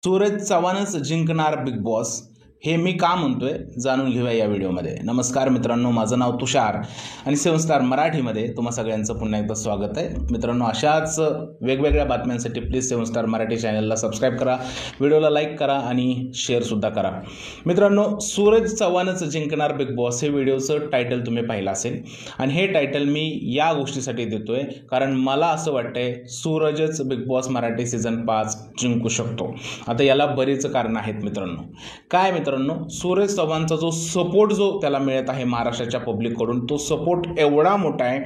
सूरज चव्हाणच जिंकणार big boss हे मी का म्हणतोय जाणून घेऊया या व्हिडिओमध्ये। नमस्कार मित्रांनो, माझं नाव तुषार आणि 7 स्टार मराठीमध्ये तुम्हा सगळ्यांचं पुन्हा एकदा स्वागत आहे। मित्रांनो, अशाच वेगवेगळ्या बातम्यांसाठी प्लीज 7 स्टार मराठी चॅनलला सबस्क्राईब करा, व्हिडिओला लाईक करा आणि शेअरसुद्धा करा। मित्रांनो, सूरज चव्हाणच जिंकणार बिग बॉस हे व्हिडिओचं टायटल तुम्ही पाहिलं असेल आणि हे टायटल मी या गोष्टीसाठी देतोय कारण मला असं वाटतंय सूरजच बिग बॉस मराठी सीझन 5 जिंकू शकतो। आता याला बरीच कारण आहेत मित्रांनो। काय मित्रांनो, सूरज चव्हाणचा जो सपोर्ट त्याला मिळत आहे महाराष्ट्राच्या पब्लिककडून, तो सपोर्ट एवढा मोठा आहे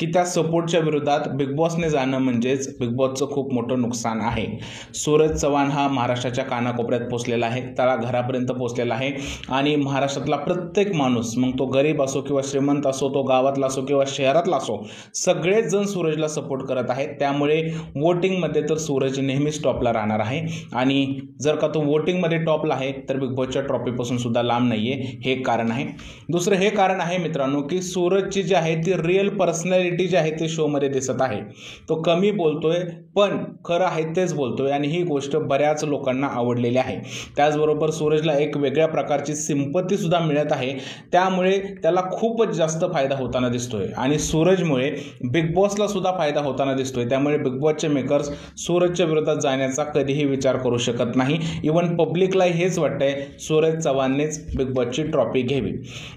की त्या सपोर्टच्या विरोधात बिग बॉसने जाणं म्हणजेच बिग बॉसचं खूप मोठं नुकसान आहे। सूरज चव्हाण हा महाराष्ट्राच्या कानाकोपऱ्यात पोहोचलेला आहे, तळाघरापर्यंत पोहोचलेला आहे आणि महाराष्ट्रातला प्रत्येक माणूस, मग तो गरीब असो किंवा श्रीमंत असो, तो गावातला असो किंवा शहरातला असो, सगळेच जण सूरजला सपोर्ट करत आहेत। त्यामुळे वोटिंगमध्ये तर सूरज नेहमीच टॉपला राहणार आहे आणि जर का तो वोटिंगमध्ये टॉपला आहे तर बिग बॉसच्या ट्रॉफीपासून सुद्धा लांब नाहीये, हे कारण आहे। दुसरं हे कारण आहे मित्रांनो की सूरजची जी आहे ती रिअल पर्सनॅलिटी जी आहे ती शो मध्ये दिसत आहे। तो कमी बोलतोय पण खरं आहे तेच बोलतोय आणि ही गोष्ट बऱ्याच लोकांना आवडलेली आहे। त्याचबरोबर सूरजला एक वेगळ्या प्रकारची सिंपती सुद्धा मिळत आहे, त्यामुळे त्याला खूपच जास्त फायदा होताना दिसतोय आणि सूरजमुळे बिग बॉसला सुद्धा फायदा होताना दिसतोय। त्यामुळे बिग बॉसचे मेकर्स सूरजच्या विरोधात जाण्याचा कधीही विचार करू शकत नाही। इव्हन पब्लिकला हेच वाटतंय सूरज चव्हाणनेच बिग बॉसची ट्रॉफी घ्यावी।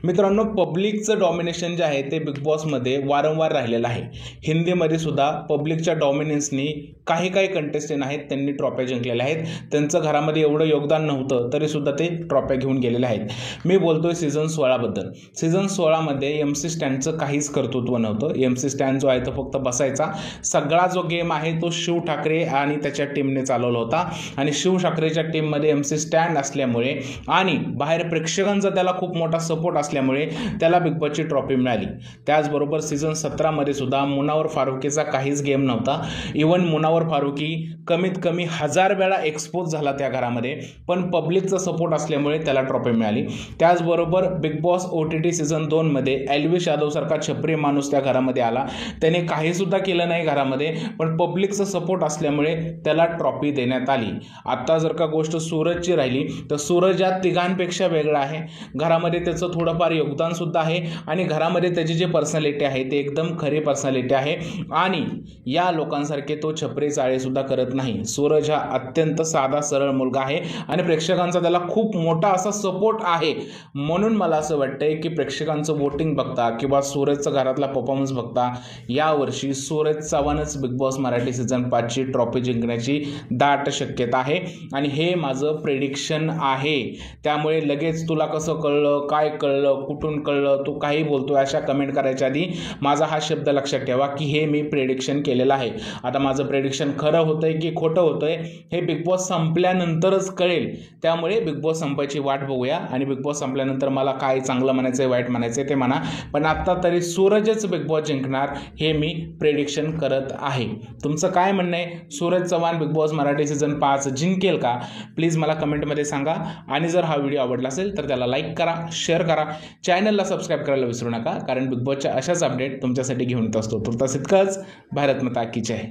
मित्रांनो, पब्लिकचं डॉमिनेशन जे आहे ते बिग बॉसमध्ये वारंवार राहिलेलं आहे। हिंदीमध्ये सुद्धा पब्लिकच्या डॉमिनेन्सनी काही कंटेस्टंट आहेत त्यांनी ट्रॉफ्या जिंकलेल्या आहेत। त्यांचं घरामध्ये एवढं योगदान नव्हतं तरी सुद्धा ते ट्रॉफ्या घेऊन गेलेले आहेत। मी बोलतोय सीझन 16 बद्दल। सीझन 16 मध्ये MC स्टॅनचं काहीच कर्तृत्व नव्हतं। MC स्टॅन जो आहे तो फक्त बसायचा। सगळा जो गेम आहे तो शिव ठाकरे आणि त्याच्या टीमने चालवला होता आणि शिव ठाकरेच्या टीममध्ये MC स्टॅन असल्यामुळे आणि बाहेर प्रेक्षकांचा त्याला खूप मोठा सपोर्ट असल्यामुळे त्याला बिग बॉसची ट्रॉफी मिळाली। त्याचबरोबर सीझन 17 मध्ये सुद्धा मुनावर फारुकीचा काहीच गेम नव्हता। इव्हन मुनावर फारुकी कमीत कमी 1000 वेळा एक्सपोज झाला त्या घरामध्ये, पण पब्लिकचा सपोर्ट असल्यामुळे त्याला ट्रॉफी मिळाली। त्याचबरोबर बिग बॉस OTT सीझन 2 मध्ये एल्विश यादव सारखा छपरी माणूस त्या घरामध्ये आला, त्याने काही सुद्धा केलं नाही घरामध्ये, पण पब्लिकचा सपोर्ट असल्यामुळे त्याला ट्रॉफी देण्यात आली। आता जर का गोष्ट सूरजची राहिली तर सूरज या तिघांपेक्षा वेगळा आहे। घरामध्ये त्याचं थोडंफार योगदान सुद्धा आहे आणि घरामध्ये त्याची जी पर्सनॅलिटी आहे ते एकदम खरी पर्सनॅलिटी आहे आणि या लोकांसारखे तो छपरी चाळे सुद्धा करत नाही। सूरज हा अत्यंत साधा सरळ मुलगा आहे आणि प्रेक्षकांचा त्याला खूप मोठा असा सपोर्ट आहे। म्हणून मला असं वाटतंय की प्रेक्षकांचं वोटिंग बघता किंवा सूरजचा घरातला परफॉर्मन्स बघता यावर्षी सूरज चव्हाणच बिग बॉस मराठी सीझन 5 ची ट्रॉफी जिंकण्याची दाट शक्यता आहे आणि हे माझं प्रेडिक्शन आहे। त्यामुळे लगेच तुला कसं कळलं, काय कळलं, कुठून कळलं, तू काही बोलतोय अशा कमेंट करायच्या आधी माझा हा शब्द लक्षात ठेवा की हे मी प्रेडिक्शन केलेलं आहे। आता माझं प्रेडिक्शन खरं होतंय की खोटं होतंय हे बिग बॉस संपल्यानंतरच कळेल। त्यामुळे बिग बॉस संपायची वाट बघूया आणि बिग बॉस संपल्यानंतर मला काय चांगलं म्हणायचंय वाईट म्हणायचंय ते म्हणा, पण आता तरी सूरजच बिग बॉस जिंकणार हे मी प्रेडिक्शन करत आहे। तुमचं काय म्हणणं आहे? Suraj Chavan big Boss Marathi season 5 जिंकेल का? प्लीज मला कमेंटमध्ये सांगा आणि जर हा व्हिडिओ आवडला असेल तर त्याला लाईक करा, शेअर करा, चॅनलला सबस्क्राईब करायला विसरू नका कारण बिग बॉसच्या अशाच अपडेट तुमच्यासाठी घेऊन येत असतो। तुर्तास इतकंच। भारत माता की जय।